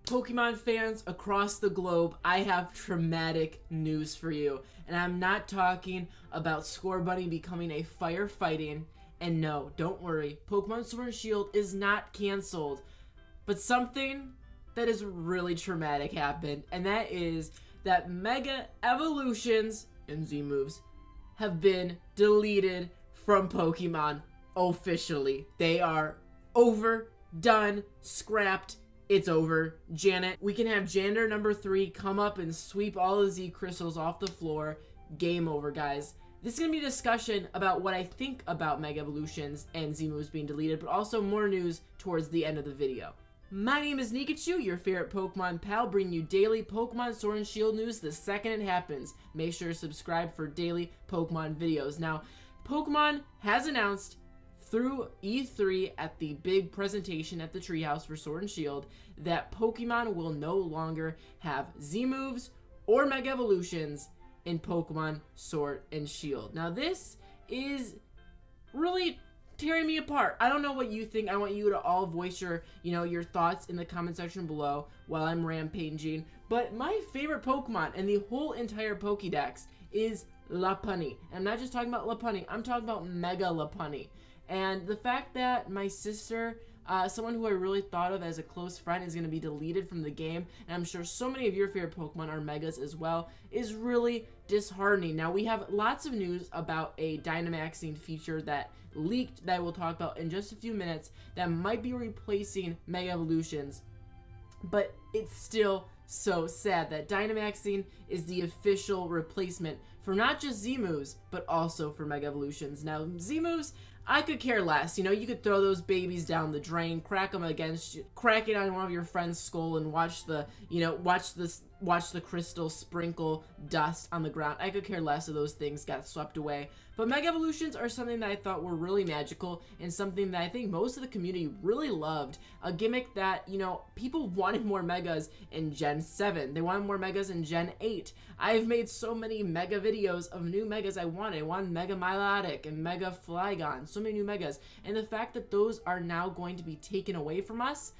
Pokemon fans across the globe, I have traumatic news for you. And I'm not talking about Scorbunny becoming a firefighting. And no, don't worry, Pokemon Sword and Shield is not canceled. But something that is really traumatic happened, and that is that Mega Evolutions and Z-moves have been deleted from Pokemon officially. They are over, done, scrapped. It's over. Janet, we can have janitor number 3 come up and sweep all the Z crystals off the floor. Game over, guys. This is going to be a discussion about what I think about Mega Evolutions and Z-moves being deleted, but also more news towards the end of the video. My name is Niko, your favorite Pokemon pal, bringing you daily Pokemon Sword and Shield news the second it happens. Make sure to subscribe for daily Pokemon videos. Now, Pokemon has announced through E3 at the big presentation at the Treehouse for Sword and Shield that Pokemon will no longer have Z-moves or Mega Evolutions in Pokemon Sword and Shield. Now this is really tearing me apart. I don't know what you think. I want you to all voice your, your thoughts in the comment section below while I'm rampaging. But my favorite Pokemon in the whole entire Pokédex is Lopunny. And I'm not just talking about Lopunny, I'm talking about Mega Lopunny. And the fact that my sister, someone who I really thought of as a close friend, is going to be deleted from the game, and I'm sure so many of your favorite Pokemon are Megas as well, is really disheartening. Now, we have lots of news about a dynamaxing feature that leaked that we'll talk about in just a few minutes that might be replacing Mega Evolutions, but it's still so sad that dynamaxing is the official replacement for not just Z-moves, but also for Mega Evolutions. Now, Z-moves, I could care less. You could throw those babies down the drain, crack them against you, crack it on one of your friend's skull, and watch the, watch the crystal sprinkle dust on the ground. I could care less if those things got swept away. But Mega Evolutions are something that I thought were really magical and something that I think most of the community really loved. A gimmick that, people wanted more Megas in Gen 7. They wanted more Megas in Gen 8. I've made so many Mega videos of new Megas I wanted. I wanted Mega Milotic and Mega Flygon. So many new Megas. And the fact that those are now going to be taken away from us,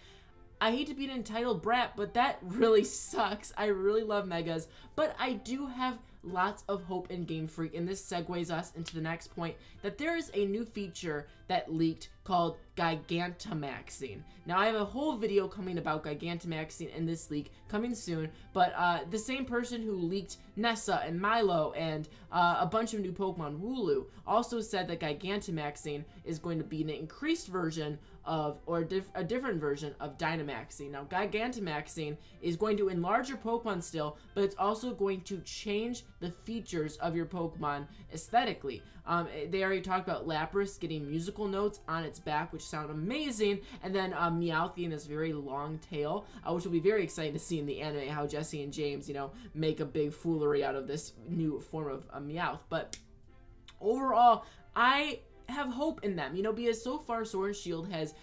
I hate to be an entitled brat, but that really sucks. I really love Megas, but I do have lots of hope in Game Freak, and this segues us into the next point, that there is a new feature that leaked called Giganta Maxine. Now, I have a whole video coming about Giganta Maxine in this leak coming soon, but the same person who leaked Nessa and Milo and a bunch of new Pokemon, Wooloo, also said that Giganta Maxine is going to be an increased version of, or a different version of Dynamaxing. Now, Giganta Maxine is going to enlarge your Pokemon still, but it's also going to change the features of your Pokemon aesthetically. They already talked about Lapras getting musical notes on its back, which sound amazing, and then Meowth this very long tail, which will be very exciting to see in the anime, how Jesse and James, make a big foolery out of this new form of Meowth. But overall, I have hope in them, because so far Sword and Shield has,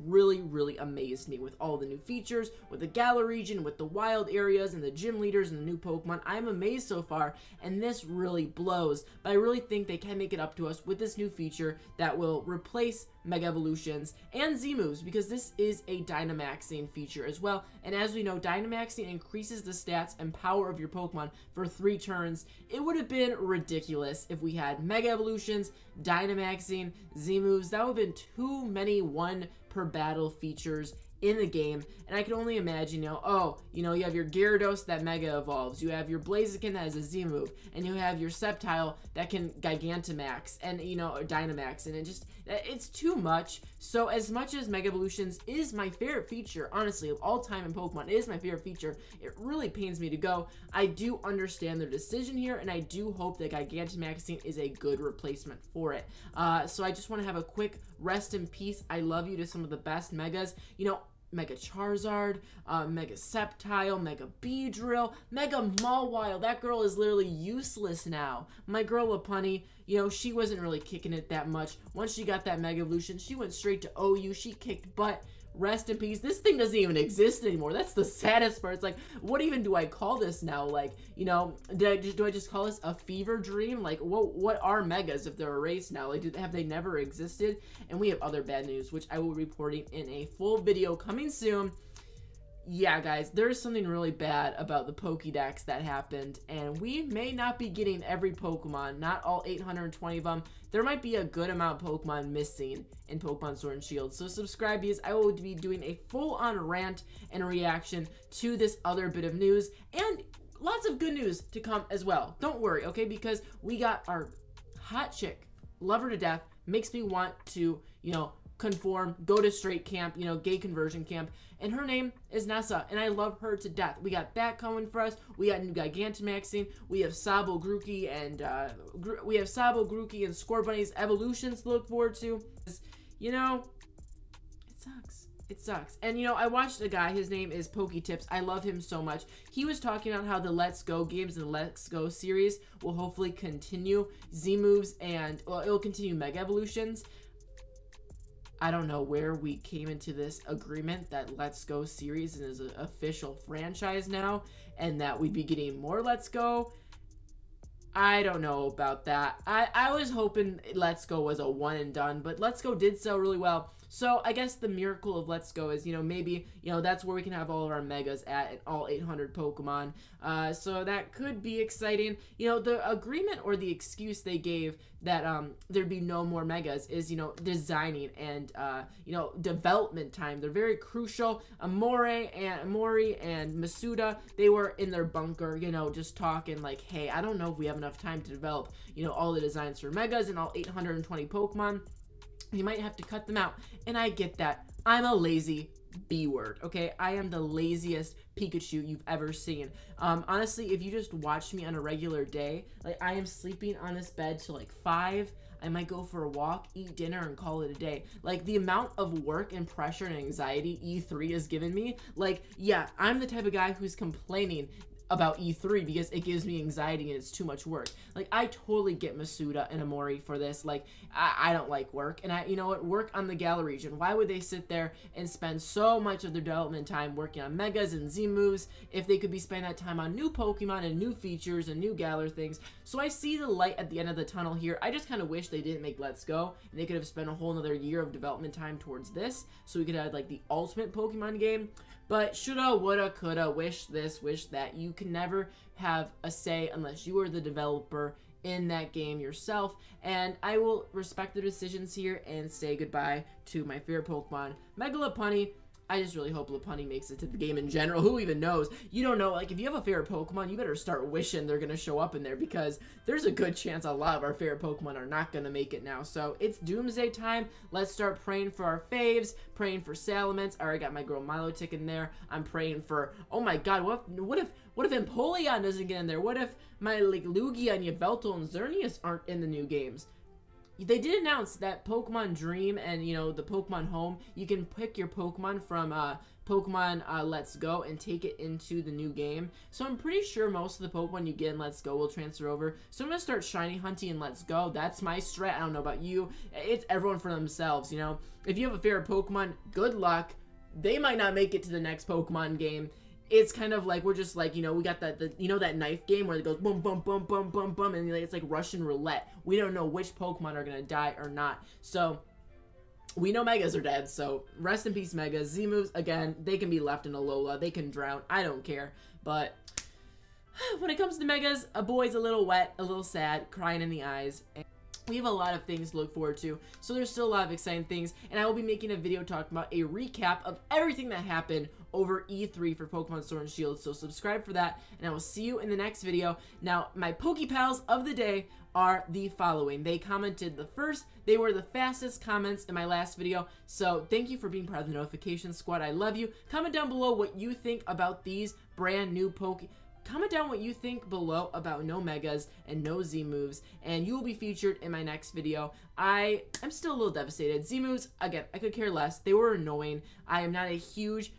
really amazed me with all the new features, with the Galar region, with the wild areas, and the gym leaders, and the new Pokemon. I'm amazed so far, and this really blows, but I really think they can make it up to us with this new feature that will replace Mega Evolutions and Z-moves, because this is a Dynamaxing feature as well, and as we know, Dynamaxing increases the stats and power of your Pokemon for 3 turns. It would have been ridiculous if we had Mega Evolutions, Dynamaxing, Z-moves. That would have been too many 1 per battle features in the game, and I can only imagine, you have your Gyarados that Mega Evolves, you have your Blaziken that has a Z-move, and you have your Sceptile that can Gigantamax, and, Dynamax, and it's too much. So as much as Mega Evolutions is my favorite feature, honestly, of all time in Pokemon, it is my favorite feature, it really pains me to go. I do understand their decision here, and I do hope that Gigantamaxing is a good replacement for it. So I just want to have a quick rest in peace. I love you to some of the best Megas. Mega Charizard, Mega Sceptile, Mega Beedrill, Mega Mawile. That girl is literally useless now. My girl Lopunny, she wasn't really kicking it that much. Once she got that Mega Evolution, she went straight to OU. She kicked butt. Rest in peace. This thing doesn't even exist anymore. That's the saddest part. It's like, what even do I call this now? Like, do I just call this a fever dream? Like, what are Megas if they're erased now? Like, have they never existed? And we have other bad news, which I will be reporting in a full video coming soon. yeah, guys, there's something really bad about the Pokédex that happened, and we may not be getting every Pokemon, not all 820 of them. There might be a good amount of Pokemon missing in Pokemon Sword and Shield. So subscribe, because I will be doing a full-on rant and reaction to this other bit of news, and lots of good news to come as well. Don't worry, okay? Because we got our hot chick, love her to death, makes me want to, you know, conform, go to straight camp, you know, gay conversion camp, and her name is Nessa, and I love her to death. We got that coming for us. We got new Giganta Maxine. We have Sabo Grookey and Scorbunny's evolutions to look forward to. You know, it sucks. It sucks. And, you know, I watched a guy, his name is Pokey Tips. I love him so much. He was talking about how the Let's Go games and the Let's Go series will hopefully continue Z-moves and, well, it will continue Mega Evolutions. I don't know where we came into this agreement that Let's Go series is an official franchise now, and that we'd be getting more Let's Go. I don't know about that. I was hoping Let's Go was a one and done, but Let's Go did sell really well. So I guess the miracle of Let's Go is, you know, maybe, you know, that's where we can have all of our megas at, and all 800 Pokemon. So that could be exciting. You know, the agreement or the excuse they gave that there'd be no more megas is, you know, designing and, you know, development time. They're very crucial. Amori and Masuda, they were in their bunker, you know, just talking like, hey, I don't know if we have enough time to develop, you know, all the designs for megas and all 820 Pokemon. You might have to cut them out, and I get that. I'm a lazy B-word, okay? I am the laziest Pikachu you've ever seen. Honestly, if you just watch me on a regular day, like, I am sleeping on this bed till like 5. I might go for a walk, eat dinner, and call it a day. Like, the amount of work and pressure and anxiety E3 has given me, like, yeah, I'm the type of guy who's complaining about E3 because it gives me anxiety and it's too much work. Like, I totally get Masuda and Amori for this. Like, I don't like work, and you know what, work on the Galar region. Why would they sit there and spend so much of their development time working on Megas and Z moves if they could be spending that time on new Pokemon and new features and new Galar things? So I see the light at the end of the tunnel here. I just kind of wish they didn't make Let's Go, and they could have spent a whole another year of development time towards this, so we could have like the ultimate Pokemon game. But shoulda, woulda, coulda, wish this, wish that. You can never have a say unless you are the developer in that game yourself. And I will respect the decisions here and say goodbye to my favorite Pokemon, Mega Lopunny. I just really hope Lopunny makes it to the game in general. Who even knows? You don't know. Like, if you have a favorite Pokemon, you better start wishing they're going to show up in there, because there's a good chance a lot of our favorite Pokemon are not going to make it now. So it's Doomsday time. Let's start praying for our faves, praying for Salamence. I already got my girl Milotic in there. I'm praying for, oh my god, what if Empoleon doesn't get in there? What if my, like, Lugia and Yveltal and Xerneas aren't in the new games? They did announce that Pokemon Dream and, you know, the Pokemon Home, you can pick your Pokemon from Pokemon Let's Go and take it into the new game. So I'm pretty sure most of the Pokemon you get in Let's Go will transfer over. So I'm going to start shiny hunting in Let's Go. That's my strat. I don't know about you. It's everyone for themselves, you know. If you have a favorite Pokemon, good luck. They might not make it to the next Pokemon game. It's kind of like, we're just like, you know, we got that, you know, that knife game where it goes boom, boom, boom, boom, boom, boom, and it's like Russian roulette. We don't know which Pokemon are gonna die or not. So we know Megas are dead, so rest in peace, Megas. Z-moves, again, they can be left in Alola. They can drown. I don't care. But when it comes to Megas, a boy's a little wet, a little sad, crying in the eyes. And we have a lot of things to look forward to, so there's still a lot of exciting things, and I will be making a video talking about a recap of everything that happened over E3 for Pokemon Sword and Shield, so subscribe for that, and I will see you in the next video. Now, my Pokey Pals of the day are the following. They commented the first. They were the fastest comments in my last video, so thank you for being part of the notification squad. I love you. Comment down below what you think about these brand new Comment down what you think below about no Megas and no Z-moves, and you will be featured in my next video. I'm still a little devastated. Z-moves, again, I could care less. They were annoying. I am not a huge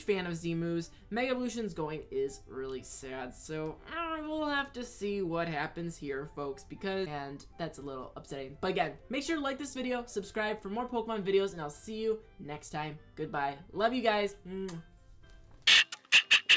fan of Z-moves. Mega Evolutions going is really sad, so we'll have to see what happens here, folks, and that's a little upsetting. But again, make sure to like this video, subscribe for more Pokemon videos, and I'll see you next time. Goodbye. Love you guys.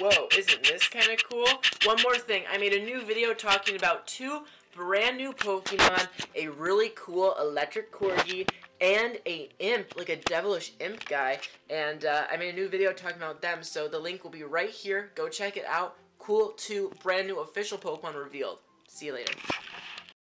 Whoa, isn't this kind of cool? One more thing, I made a new video talking about 2 brand new Pokemon, a really cool electric corgi, and a imp, like a devilish imp guy. And I made a new video talking about them, so the link will be right here. Go check it out. Cool 2 brand new official Pokemon revealed. See you later.